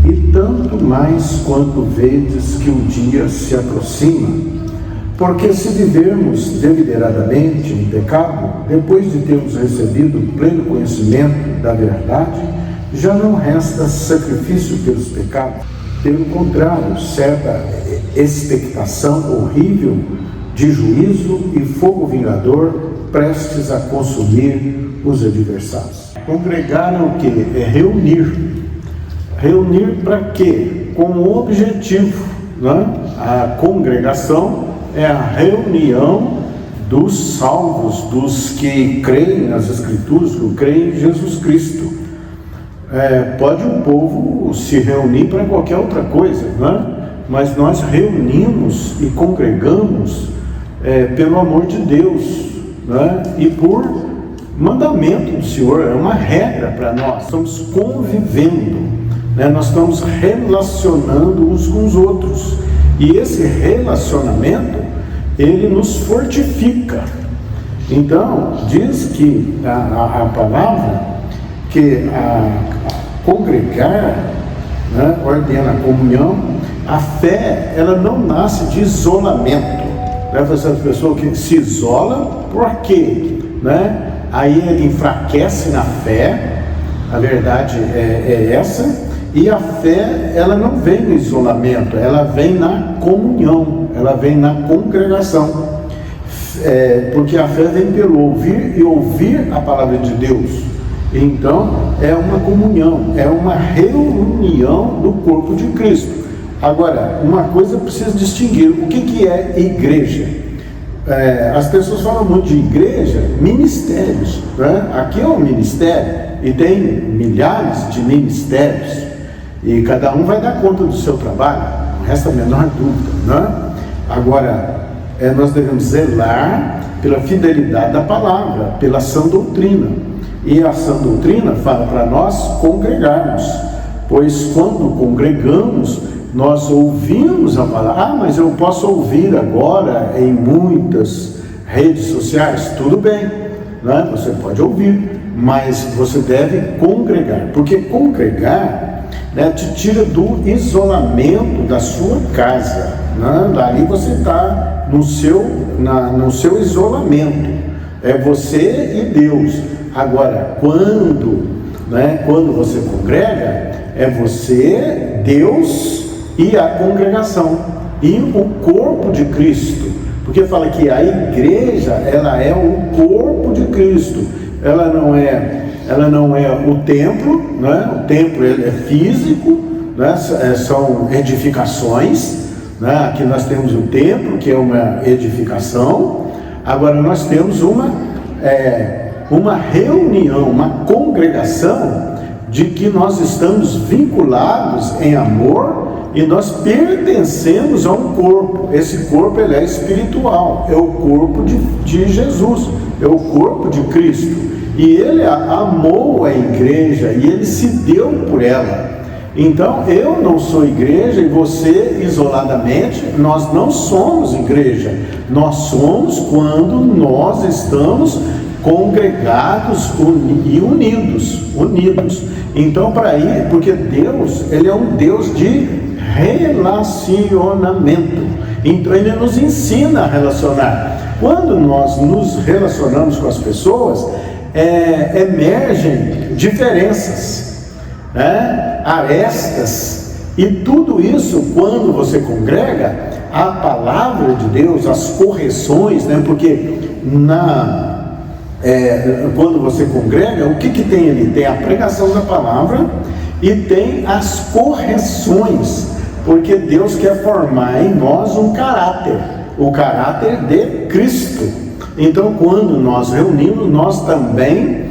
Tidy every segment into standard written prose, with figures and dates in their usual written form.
e tanto mais quanto vedes que o dia se aproxima. Porque se vivermos deliberadamente em pecado, depois de termos recebido pleno conhecimento da verdade, já não resta sacrifício pelos pecados. Pelo contrário, certa expectação horrível de juízo e fogo vingador prestes a consumir os adversários. Congregar é o quê? É reunir. Reunir para quê? Com um objetivo, né? A congregação é a reunião dos salvos, dos que creem nas Escrituras, que creem em Jesus Cristo. Pode um povo se reunir para qualquer outra coisa, né? Mas nós reunimos e congregamos pelo amor de Deus, né? E por mandamento do Senhor, é uma regra para nós. Estamos convivendo, né? Nós estamos relacionando uns com os outros. E esse relacionamento, ele nos fortifica. Então, diz que a palavra, que congregar, né, ordena a comunhão. A fé, ela não nasce de isolamento. Essa pessoa que se isola, por quê? Né? Aí ele enfraquece na fé, a verdade é essa. E a fé, ela não vem no isolamento, ela vem na comunhão, ela vem na congregação. Porque a fé vem pelo ouvir e ouvir a palavra de Deus. Então, é uma comunhão, é uma reunião do corpo de Cristo. Agora, uma coisa precisa distinguir, o que é igreja? As pessoas falam muito de igreja, ministérios, né? Aqui é um ministério e tem milhares de ministérios. E cada um vai dar conta do seu trabalho, não resta a menor dúvida, né? Agora, nós devemos zelar pela fidelidade da palavra, pela sã doutrina. E a sã doutrina fala para nós congregarmos, pois quando congregamos, nós ouvimos a palavra. Mas eu posso ouvir agora em muitas redes sociais, tudo bem, né? Você pode ouvir, mas você deve congregar, porque congregar, né, te tira do isolamento da sua casa, né? Dali você está no seu isolamento, é você e Deus. Agora, quando você congrega, é você, Deus e a congregação, e o corpo de Cristo, porque fala que a igreja, ela é o corpo de Cristo, ela não é o templo, né? O templo é físico, né? São edificações, né? Aqui nós temos o templo, que é uma edificação. Agora nós temos uma reunião, uma congregação, de que nós estamos vinculados em amor e nós pertencemos a um corpo. Esse corpo, ele é espiritual, é o corpo de Jesus, é o corpo de Cristo. E ele amou a igreja e ele se deu por ela. Então, eu não sou igreja e você isoladamente, nós não somos igreja. Nós somos quando nós estamos congregados e unidos. Então, porque Deus, ele é um Deus de relacionamento. Então, ele nos ensina a relacionar. Quando nós nos relacionamos com as pessoas, emergem diferenças, né? Arestas, e tudo isso, quando você congrega, a palavra de Deus, as correções, né? Porque quando você congrega, o que tem ali? Tem a pregação da palavra e tem as correções, porque Deus quer formar em nós um caráter, o caráter de Cristo. Então, quando nós reunimos, nós também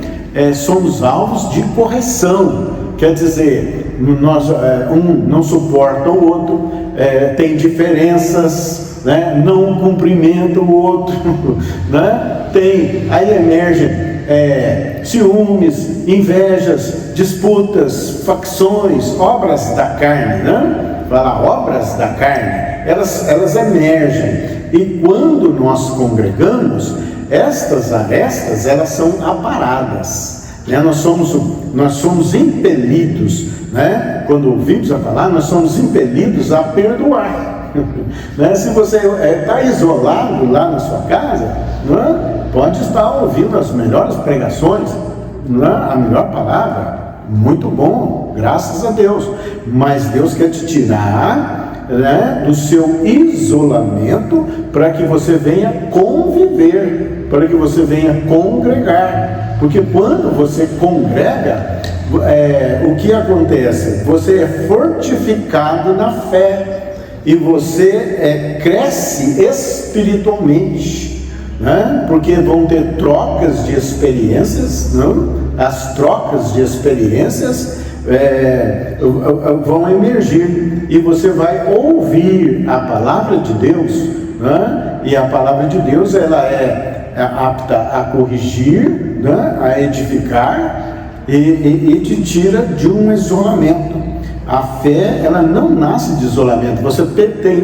somos alvos de correção. Quer dizer, um não suporta o outro, tem diferenças, né? Não cumprimenta o outro, né? Aí emergem ciúmes, invejas, disputas, facções, obras da carne, né? Fala, obras da carne, elas emergem. E quando nós congregamos, estas arestas, elas são aparadas. né? Nós somos impelidos, né? Quando ouvimos a palavra, nós somos impelidos a perdoar. Né? Se você está isolado lá na sua casa, né? Pode estar ouvindo as melhores pregações, né? A melhor palavra, muito bom, graças a Deus, mas Deus quer te tirar, né, do seu isolamento, para que você venha conviver, para que você venha congregar, porque quando você congrega, o que acontece? Você é fortificado na fé, e você cresce espiritualmente, né? Porque vão ter trocas de experiências, não? As trocas de experiências vão emergir, e você vai ouvir a palavra de Deus, né? E a palavra de Deus, ela é apta a corrigir, né? A edificar, e te tira de um isolamento. A fé, ela não nasce de isolamento. Você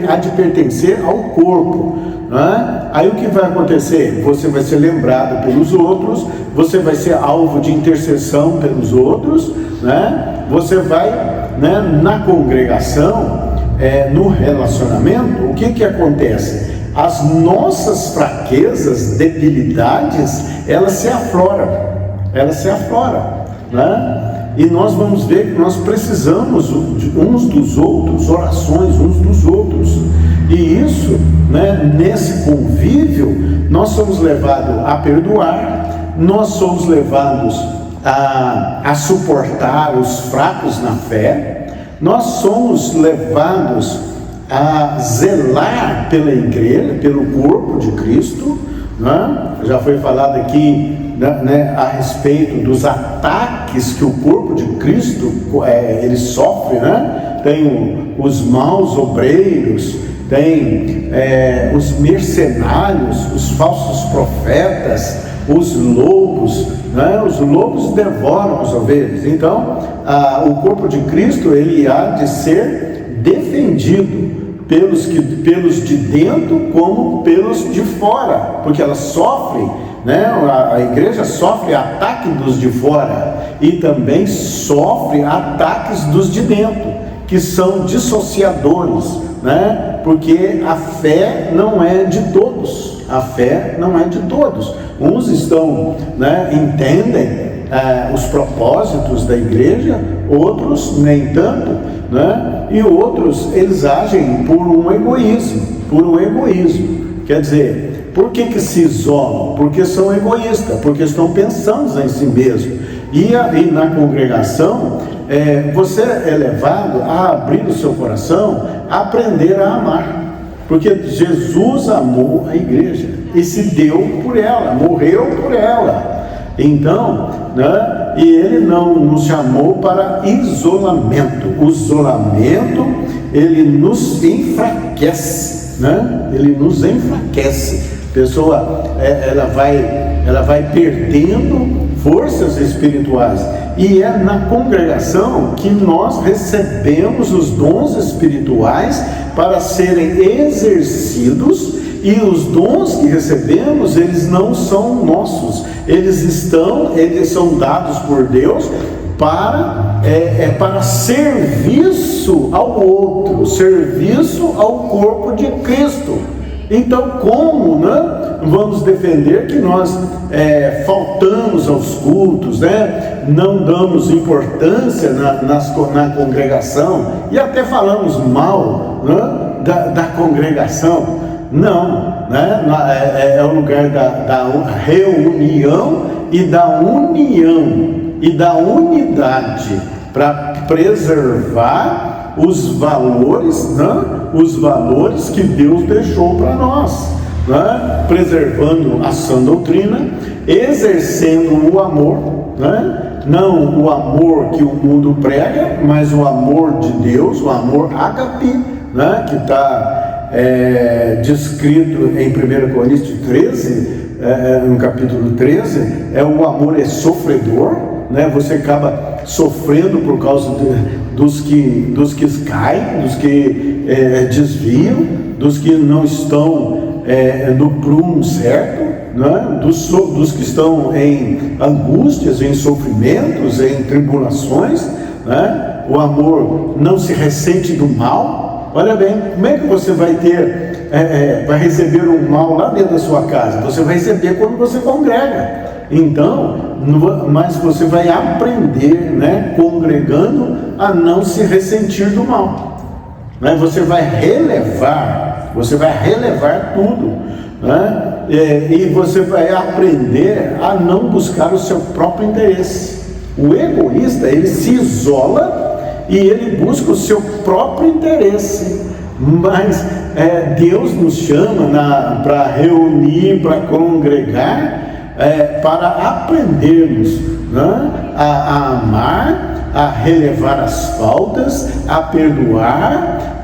há de pertencer ao corpo, né? Aí o que vai acontecer? Você vai ser lembrado pelos outros, você vai ser alvo de intercessão pelos outros, né? Você vai, né, na congregação, no relacionamento, o que acontece? As nossas fraquezas, debilidades, elas se afloram, né? E nós vamos ver que nós precisamos uns dos outros, orações uns dos outros. E isso, né, nesse convívio, nós somos levados a perdoar, nós somos levados a suportar os fracos na fé, nós somos levados a zelar pela igreja, pelo corpo de Cristo, né? Já foi falado aqui, né, a respeito dos ataques que o corpo de Cristo ele sofre, né? Tem os maus obreiros, tem os mercenários, os falsos profetas, os lobos, né? Os lobos devoram as ovelhas. Então, o corpo de Cristo, ele há de ser defendido pelos de dentro como pelos de fora, porque ela sofre, né? A igreja sofre ataque dos de fora e também sofre ataques dos de dentro, que são dissociadores, né? Porque a fé não é de todos, a fé não é de todos. Uns estão, né, entendem os propósitos da igreja, outros nem tanto, né? E outros, eles agem por um egoísmo, quer dizer, por que se isolam? Porque são egoístas, porque estão pensando em si mesmos. E na congregação, você é levado a abrir o seu coração, a aprender a amar, porque Jesus amou a igreja e se deu por ela, morreu por ela. Então, né, e ele não nos chamou para isolamento. O isolamento, ele nos enfraquece, né? Ele nos enfraquece. A pessoa, ela vai perdendo forças espirituais. E é na congregação que nós recebemos os dons espirituais para serem exercidos. E os dons que recebemos, eles não são nossos, eles são dados por Deus para serviço ao outro, serviço ao corpo de Cristo. Então, como, né, vamos defender que nós faltamos aos cultos, né, não damos importância na congregação e até falamos mal, né, da congregação? Não, né? É o lugar da reunião e da união e da unidade para preservar os valores, né? Os valores que Deus deixou para nós, né? Preservando a sã doutrina, exercendo o amor, né? Não o amor que o mundo prega, mas o amor de Deus, o amor ágape, né? Que está descrito em 1 Coríntios 13, no capítulo 13, o amor é sofredor, né? Você acaba sofrendo por causa dos que caem, dos que desviam, dos que não estão no prumo certo, né? Dos que estão em angústias, em sofrimentos, em tribulações, né? O amor não se ressente do mal. Olha bem, como é que você vai vai receber um mal lá dentro da sua casa? Você vai receber quando você congrega. Então, mas você vai aprender, né, congregando, a não se ressentir do mal, né? Você vai relevar tudo, né? E você vai aprender a não buscar o seu próprio interesse. O egoísta, ele se isola e ele busca o seu próprio interesse. Mas Deus nos chama para reunir, para congregar, para aprendermos, né, a amar, a relevar as faltas, a perdoar,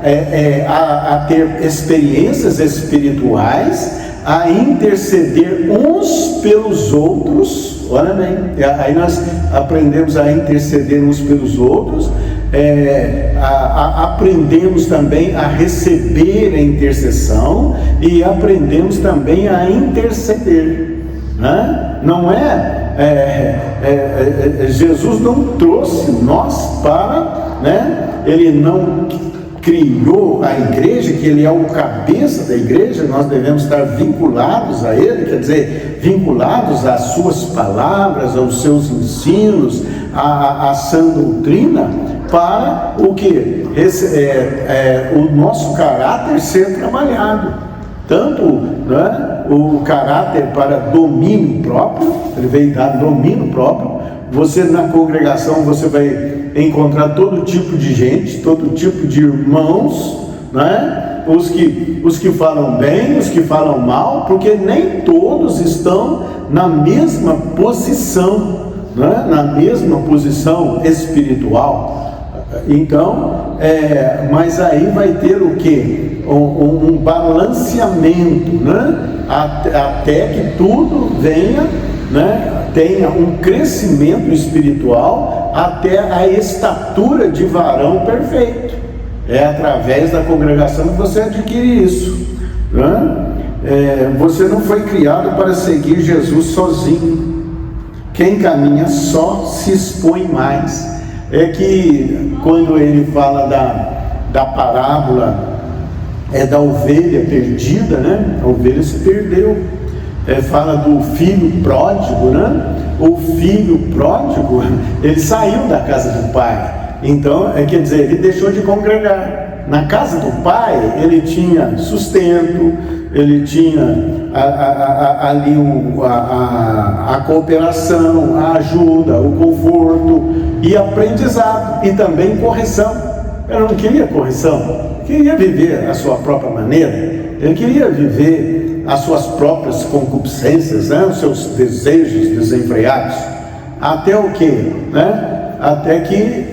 a ter experiências espirituais, a interceder uns pelos outros. Olha bem, aí nós aprendemos a interceder uns pelos outros, aprendemos também a receber a intercessão e aprendemos também a interceder, né? Não Jesus não trouxe nós para, né? Ele não criou a igreja, que ele é o cabeça da igreja, nós devemos estar vinculados a ele, quer dizer, vinculados às suas palavras, aos seus ensinos, à sã doutrina, para o que? O nosso caráter ser trabalhado, tanto, né, o caráter para domínio próprio, ele veio dar domínio próprio. Você na congregação, você vai encontrar todo tipo de gente, todo tipo de irmãos, né? Os que falam bem, os que falam mal, porque nem todos estão na mesma posição, né? Na mesma posição espiritual. Então, mas aí vai ter o quê? Um balanceamento, né? Até que tudo venha, né? Tenha um crescimento espiritual até a estatura de varão perfeito. É através da congregação que você adquire isso, né? Você não foi criado para seguir Jesus sozinho. Quem caminha só se expõe mais. É que quando ele fala da parábola da ovelha perdida, né? A ovelha se perdeu. Fala do filho pródigo, né? O filho pródigo, ele saiu da casa do pai. Então, quer dizer, ele deixou de congregar. Na casa do pai, ele tinha sustento, ele tinha ali a cooperação, a ajuda, o conforto e aprendizado, e também correção. Ele não queria correção, queria viver a sua própria maneira, ele queria viver as suas próprias concupiscências, né? Os seus desejos desenfreados, até o quê? Né? Até que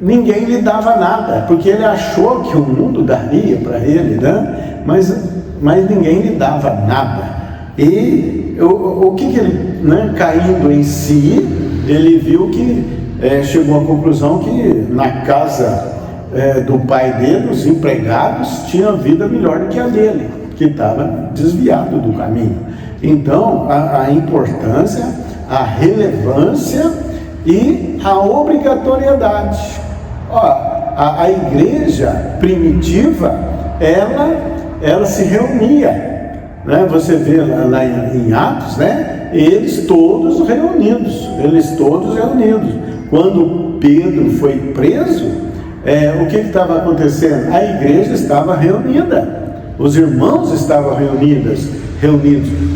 ninguém lhe dava nada, porque ele achou que o mundo daria para ele, né? Mas ninguém lhe dava nada. E o que ele, né? Caindo em si, ele viu que chegou à conclusão que na casa do pai dele, os empregados tinham vida melhor do que a dele, que estava desviado do caminho. Então, a importância, a relevância e a obrigatoriedade. A igreja primitiva, ela se reunia, né? Você vê lá em Atos, né? Eles todos reunidos. Quando Pedro foi preso, o que estava acontecendo? A igreja estava reunida. Os irmãos estavam reunidos,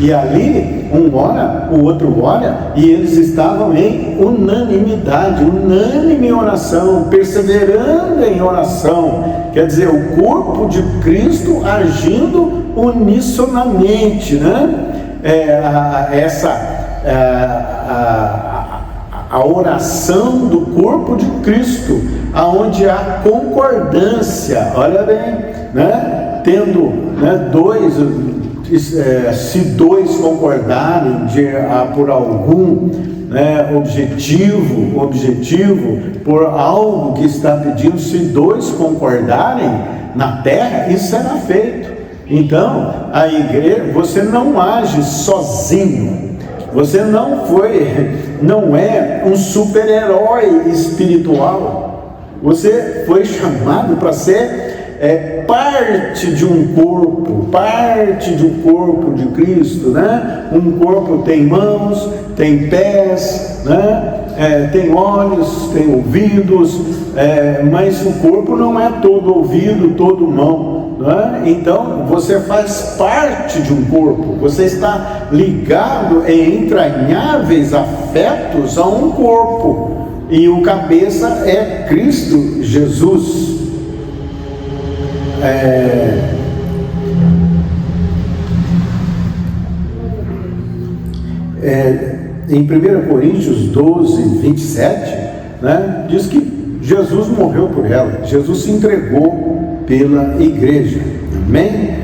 e ali um ora, o outro ora, e eles estavam em unanimidade, unânime em oração, perseverando em oração. Quer dizer, o corpo de Cristo agindo unissonamente, né? A oração do corpo de Cristo, aonde há concordância, olha bem, né? Tendo, né, se dois concordarem por algum, né, objetivo, por algo que está pedindo, se dois concordarem na terra, isso será feito. Então, a igreja, você não age sozinho, você não foi não é um super-herói espiritual. Você foi chamado para ser parte de um corpo de Cristo, né? Um corpo tem mãos, tem pés, né? Tem olhos, tem ouvidos, mas o corpo não é todo ouvido, todo mão, né? Então você faz parte de um corpo, você está ligado em entranháveis afetos a um corpo, e o cabeça é Cristo Jesus. Em 1 Coríntios 12, 27, né, diz que Jesus morreu por ela, Jesus se entregou pela igreja, amém?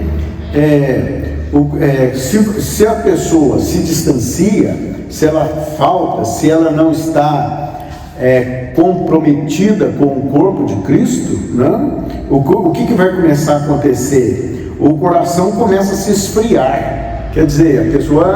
Se a pessoa se distancia, se ela falta, se ela não está comprometida com o corpo de Cristo, né? O que vai começar a acontecer? O coração começa a se esfriar, quer dizer, a pessoa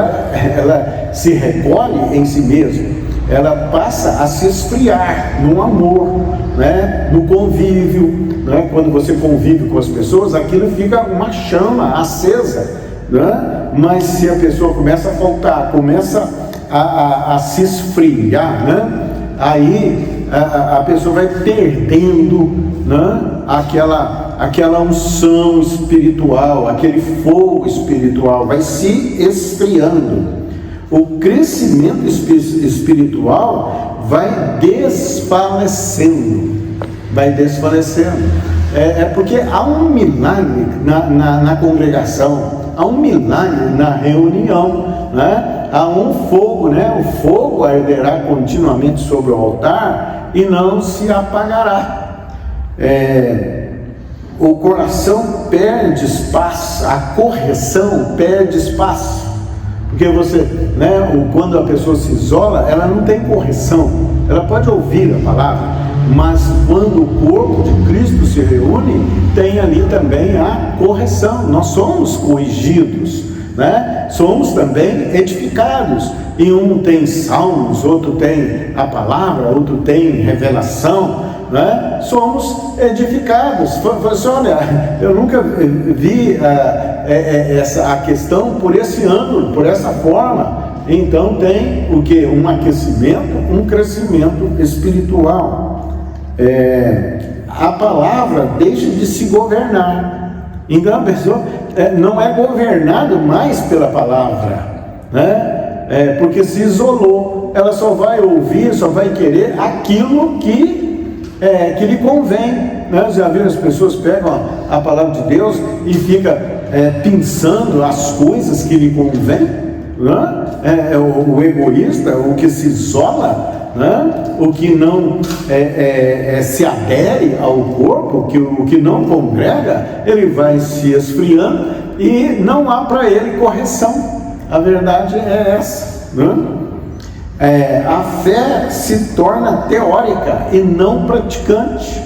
ela se recolhe em si mesma, ela passa a se esfriar no amor, né? No convívio, né? Quando você convive com as pessoas, aquilo fica uma chama acesa, né? Mas se a pessoa começa a faltar, começa a se esfriar, né? Aí a pessoa vai perdendo, né? Aquela unção espiritual, aquele fogo espiritual, vai se esfriando. O crescimento espiritual vai desfalecendo, porque há um milagre na congregação, há um milagre na reunião, né? Há um fogo, né? O fogo arderá continuamente sobre o altar e não se apagará. O coração perde espaço, a correção perde espaço, porque você, né? Quando a pessoa se isola, ela não tem correção, ela pode ouvir a palavra, mas quando o corpo de Cristo se reúne, tem ali também a correção. Nós somos corrigidos, né? Somos também edificados, e um tem salmos, outro tem a palavra, outro tem revelação, né? Somos edificados. Olha, eu nunca vi a questão por esse ângulo, por essa forma. Então tem o que? Um aquecimento, um crescimento espiritual. A palavra deixa de se governar, então a pessoa não é governada mais pela palavra, né? Porque se isolou, ela só vai ouvir, só vai querer aquilo que lhe convém, né? Já viram, as pessoas pegam a palavra de Deus e ficam pensando as coisas que lhe convém, né? O egoísta, o que se isola, né? O que não se adere ao corpo, o que não congrega, ele vai se esfriando e não há para ele correção. A verdade é essa, né? A fé se torna teórica e não praticante,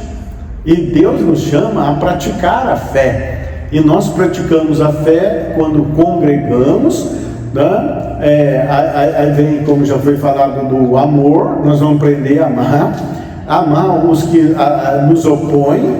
e Deus nos chama a praticar a fé, e nós praticamos a fé quando congregamos, né? Aí vem, como já foi falado, do amor. Nós vamos aprender a amar os que nos opõem,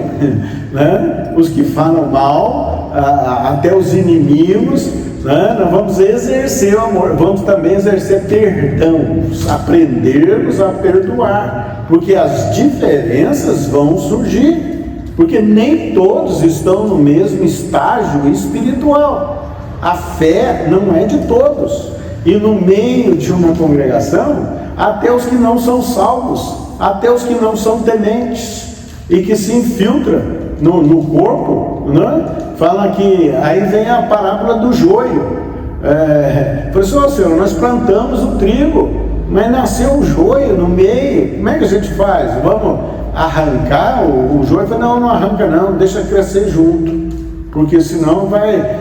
né? Os que falam mal, até os inimigos, né? Nós vamos exercer o amor, vamos também exercer perdão, aprendermos a perdoar, porque as diferenças vão surgir, porque nem todos estão no mesmo estágio espiritual. A fé não é de todos, e no meio de uma congregação, até os que não são salvos, até os que não são tementes, e que se infiltram no corpo, né? Fala que, aí vem a parábola do joio. Falou assim: Senhor, nós plantamos o trigo, mas nasceu o joio no meio, como é que a gente faz? Vamos arrancar o joio? Falei: não arranca não, deixa crescer junto, porque senão vai,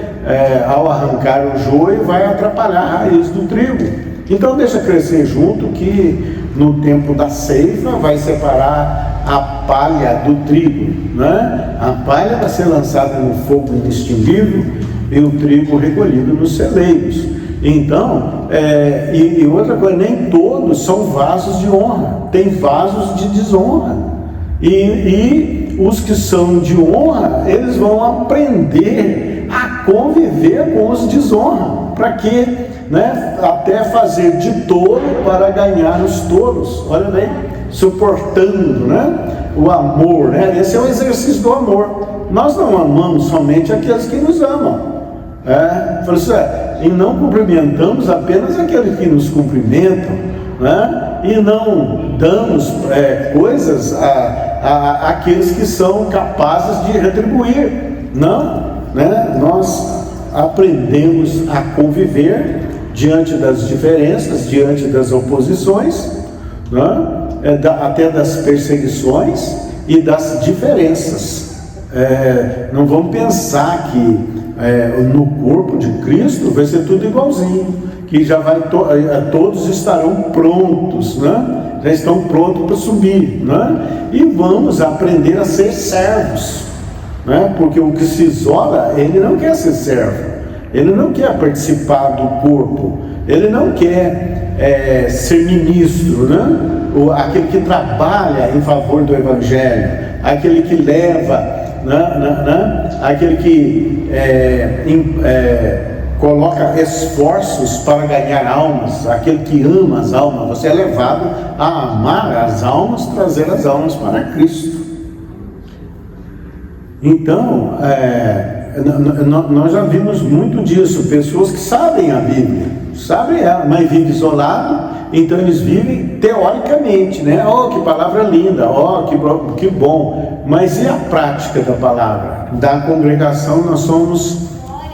ao arrancar o joio, vai atrapalhar a raiz do trigo. Então deixa crescer junto, que no tempo da ceifa vai separar a palha do trigo, né? A palha vai ser lançada no fogo inextinguível e o trigo recolhido nos celeiros. Então, e outra coisa, nem todos são vasos de honra, tem vasos de desonra. E os que são de honra, eles vão aprender a conviver com os desonra. Para quê? Né? Até fazer de tolo para ganhar os tolos. Olha bem, suportando, né? O amor, né? Esse é o exercício do amor. Nós não amamos somente aqueles que nos amam. E não cumprimentamos apenas aqueles que nos cumprimentam, né? E não damos coisas àqueles que são capazes de retribuir. Não, né? Nós aprendemos a conviver diante das diferenças, diante das oposições, né? Até das perseguições e das diferenças. Não vamos pensar que no corpo de Cristo vai ser tudo igualzinho, que já vai todos estarão prontos, né? Já estão prontos para subir, né? E vamos aprender a ser servos, né? Porque o que se isola, ele não quer ser servo, ele não quer participar do corpo, ele não quer ser ministro, né? Aquele que trabalha em favor do Evangelho, aquele que leva, aquele que coloca esforços para ganhar almas, aquele que ama as almas. Você é levado a amar as almas, trazer as almas para Cristo. Então, nós já vimos muito disso, pessoas que sabem a Bíblia, sabem ela, mas vivem isolado. Então eles vivem teoricamente, né? Oh, que palavra linda, oh, que bom. Mas e a prática da palavra? Da congregação nós somos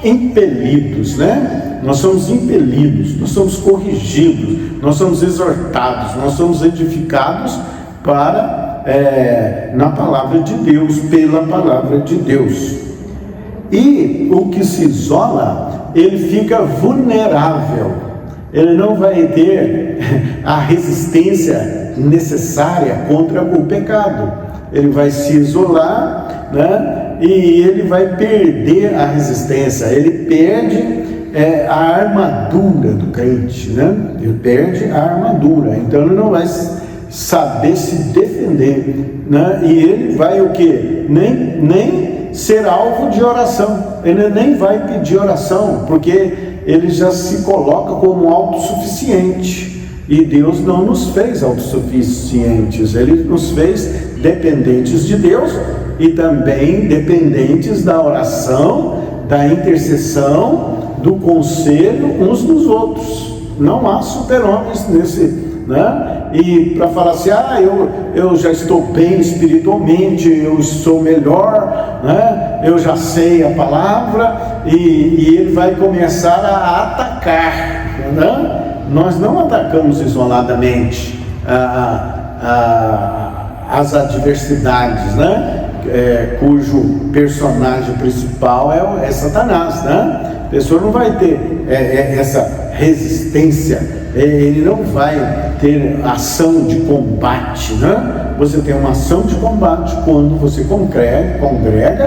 impelidos, né? Nós somos impelidos, nós somos corrigidos, nós somos exortados, nós somos edificados na palavra de Deus, pela palavra de Deus. E o que se isola, ele fica vulnerável. Ele não vai ter a resistência necessária contra o pecado. Ele vai se isolar, né? E ele vai perder a resistência. Ele perde a armadura do crente, né? Ele perde a armadura. Então ele não vai saber se defender, né? E ele vai o quê? Nem ser alvo de oração. Ele nem vai pedir oração, porque ele já se coloca como autossuficiente, e Deus não nos fez autossuficientes, Ele nos fez dependentes de Deus e também dependentes da oração, da intercessão, do conselho uns dos outros. Não há super-homens nesse, né? E para falar assim, eu já estou bem espiritualmente, eu sou melhor, né? Eu já sei a palavra, e ele vai começar a atacar, né? Nós não atacamos isoladamente as adversidades, né? Cujo personagem principal é Satanás, né? A pessoa não vai ter essa resistência, ele não vai ter ação de combate, né? Você tem uma ação de combate quando você congrega,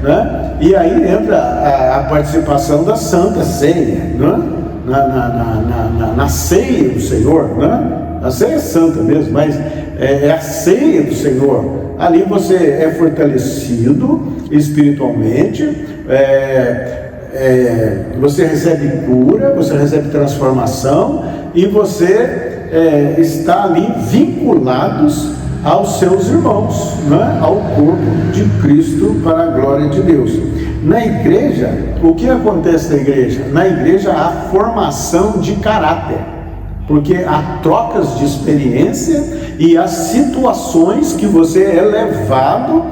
né? E aí entra a participação da Santa Ceia, né? Na ceia do Senhor, né? A ceia é santa mesmo, mas é a ceia do Senhor. Ali você é fortalecido espiritualmente, você recebe cura, você recebe transformação, e você está ali vinculados aos seus irmãos, né? Ao corpo de Cristo, para a glória de Deus. Na igreja, o que acontece na igreja? Na igreja há formação de caráter, porque há trocas de experiência e há situações que você é levado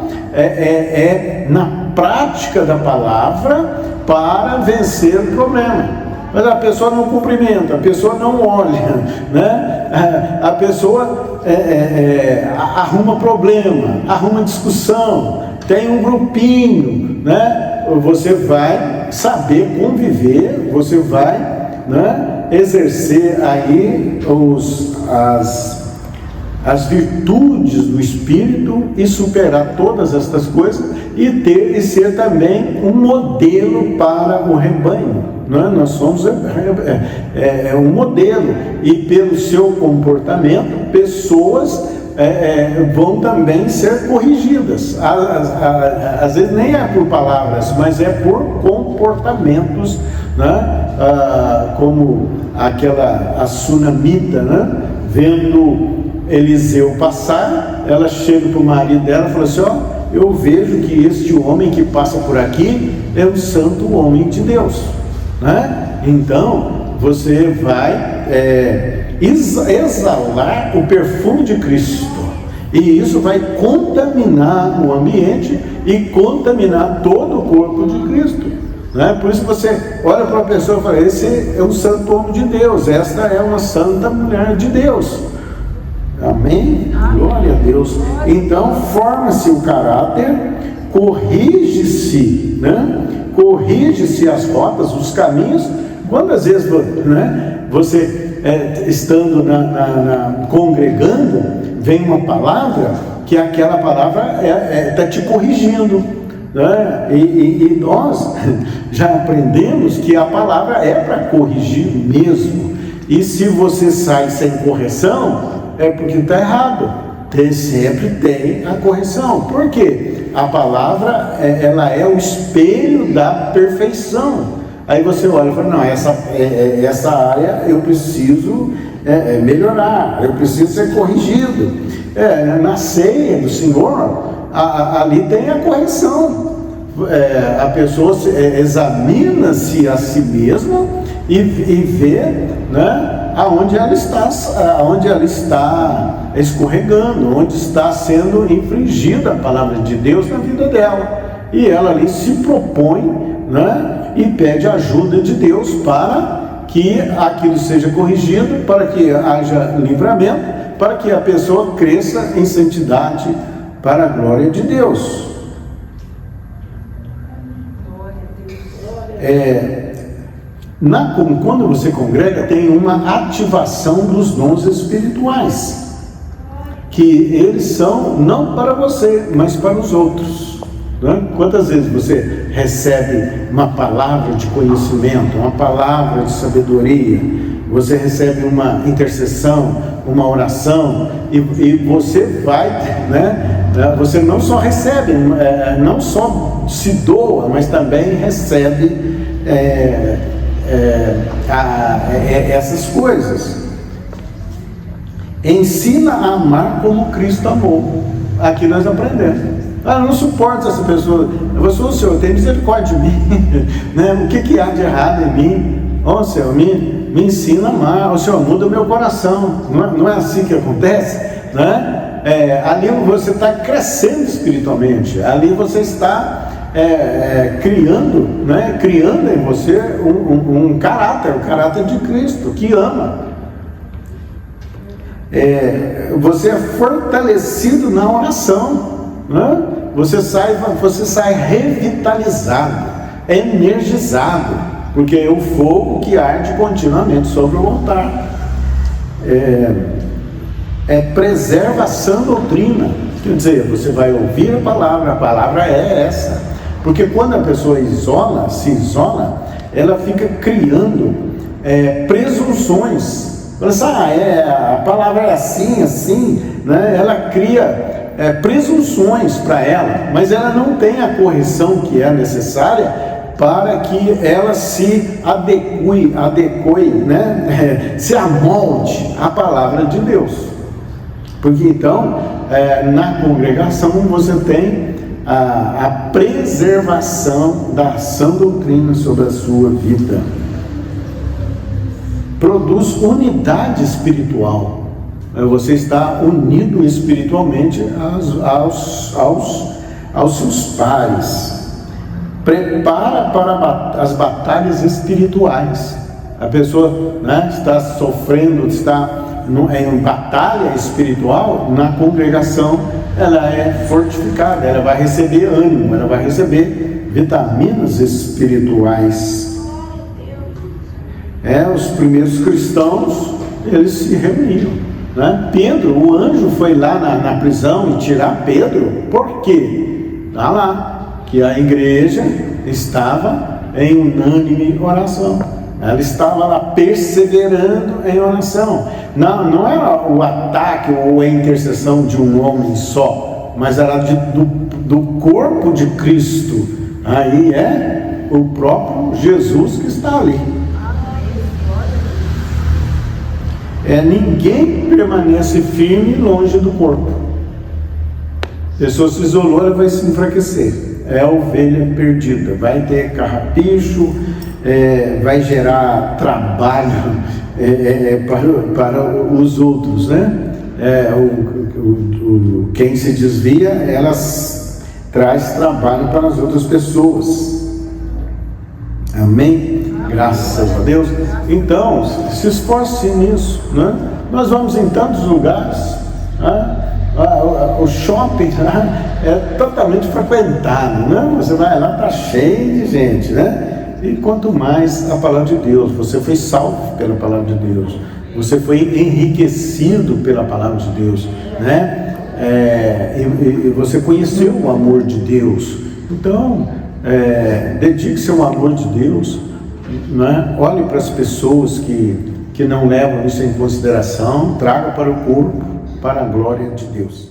na prática da palavra para vencer o problema. Mas a pessoa não cumprimenta, a pessoa não olha, né? A pessoa arruma problema, arruma discussão, tem um grupinho, né? Você vai saber conviver, você vai, né, exercer aí as virtudes do Espírito e superar todas estas coisas e ser também um modelo para o rebanho. né? Nós somos um modelo, e pelo seu comportamento, pessoas vão também ser corrigidas. Às vezes nem é por palavras, mas é por comportamentos, né? Como a sunamita, né? Vendo Eliseu passar, ela chega para o marido dela e fala assim: ó, eu vejo que este homem que passa por aqui é um santo homem de Deus, né? Então você vai exalar o perfume de Cristo, e isso vai contaminar o ambiente e contaminar todo o corpo de Cristo, né? Por isso você olha para uma pessoa e fala: esse é um santo homem de Deus, esta é uma santa mulher de Deus. Amém? Glória a Deus. Então forma-se o caráter, corrige-se, né? Corrige-se as rotas, os caminhos. Quantas vezes, né, você estando congregando, vem uma palavra que aquela palavra está te corrigindo, né? E nós já aprendemos que a palavra é para corrigir mesmo. E se você sai sem correção, é porque está errado. Sempre tem a correção. Por quê? A palavra ela é o espelho da perfeição. Aí você olha e fala: não, essa área eu preciso melhorar, eu preciso ser corrigido. Na ceia do Senhor, ali tem a correção. A pessoa examina-se a si mesma e vê, né, aonde ela está escorregando, onde está sendo infringida a palavra de Deus na vida dela. E ela ali se propõe, né, e pede ajuda de Deus para que aquilo seja corrigido, para que haja livramento, para que a pessoa cresça em santidade para a glória de Deus. Quando você congrega, tem uma ativação dos dons espirituais, que eles são não para você, mas para os outros, né? Quantas vezes você recebe uma palavra de conhecimento, uma palavra de sabedoria, você recebe uma intercessão, uma oração, e você vai, né? Você não só recebe, não só se doa, mas também recebe essas coisas. Ensina a amar como Cristo amou. Aqui nós aprendemos. Eu não suporto essa pessoa. Eu sou o Senhor, tem misericórdia de mim, né? O que há de errado em mim? Ó Senhor, me ensina a amar. O Senhor muda o meu coração. Não é assim que acontece, né? Ali você está crescendo espiritualmente. Ali você está criando, né? Criando em você um caráter, o caráter de Cristo, que ama. Você é fortalecido na oração, né? Você sai revitalizado, energizado, porque é o fogo que arde continuamente sobre o altar. Preserva a sã doutrina. Quer dizer, você vai ouvir a palavra é essa. Porque quando a pessoa se isola, ela fica criando presunções. Fala assim: a palavra é assim, né? Ela cria presunções para ela, mas ela não tem a correção que é necessária para que ela se adeque, né? Se amolde à palavra de Deus. Porque então, na congregação você tem a preservação da sã doutrina sobre a sua vida. Produz unidade espiritual. Você está unido espiritualmente aos seus pares. Prepara para as batalhas espirituais. A pessoa, né, está sofrendo, está em batalha espiritual. Na congregação ela é fortificada, ela vai receber ânimo, ela vai receber vitaminas espirituais. Os primeiros cristãos, eles se reuniam, né? Pedro, o anjo foi lá na prisão e tirar Pedro. Por quê? Está lá que a igreja estava em unânime oração. Ela estava lá perseverando em oração. Não era o ataque ou a intercessão de um homem só, mas era do corpo de Cristo. Aí é o próprio Jesus que está ali. Ninguém permanece firme longe do corpo. A pessoa se isolou, ela vai se enfraquecer. É a ovelha perdida, vai ter carrapicho, vai gerar trabalho para os outros, né? Quem se desvia, elas traz trabalho para as outras pessoas. Amém? Graças a Deus. Então, se esforce nisso, né? Nós vamos em tantos lugares, né? O shopping é totalmente frequentado, né? Você vai lá, está cheio de gente, né? E quanto mais a palavra de Deus, você foi salvo pela palavra de Deus, você foi enriquecido pela palavra de Deus, né? E você conheceu o amor de Deus. Então, dedique-se ao amor de Deus, né? Olhe para as pessoas que não levam isso em consideração, traga para o corpo, para a glória de Deus.